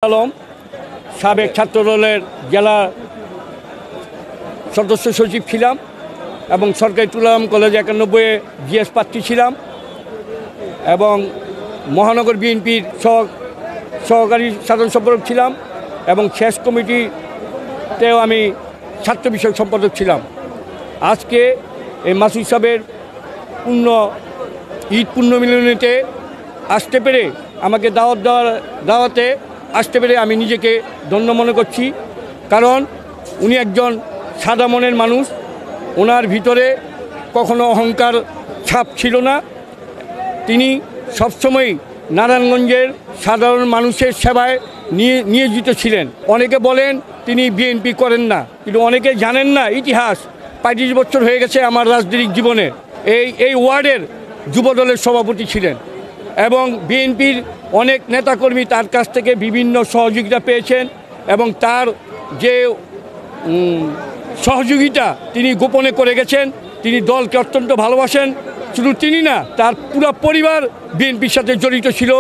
আলম সাবেক ছাত্রদলের জেলা সদস্য সচিব ছিলাম এবং সরকারি তুলারাম কলেজ 91 জিএস প্রার্থী ছিলাম এবং মহানগর বিএনপির সহকারী সাধারণ সম্পাদক ছিলাম এবং শেষ কমিটিতেও আমি ছাত্র বিষয়ক সম্পাদক ছিলাম। আজকে এই মাসুদ সাহেবের ঈদ পুণ্যমিলনীতে আসতে পেরে আমাকে দাওয়াতে আসতে পেরে আমি নিজেকে ধন্য মনে করছি, কারণ উনি একজন সাদা মনের মানুষ। ওনার ভিতরে কখনো অহংকার ছাপ ছিল না। তিনি সবসময় নারায়ণগঞ্জের সাধারণ মানুষের সেবায় নিয়োজিত ছিলেন। অনেকে বলেন তিনি বিএনপি করেন না, কিন্তু অনেকে জানেন না ইতিহাস 35 বছর হয়ে গেছে আমার রাজনৈতিক জীবনে এই ওয়ার্ডের যুবদলের সভাপতি ছিলেন এবং বিএনপির অনেক নেতাকর্মী তার কাছ থেকে বিভিন্ন সহযোগিতা পেয়েছেন এবং তার যে সহযোগিতা তিনি গোপনে করে গেছেন। তিনি দলকে অত্যন্ত ভালোবাসেন, শুধু তিনি না, তার পুরো পরিবার বিএনপির সাথে জড়িত ছিল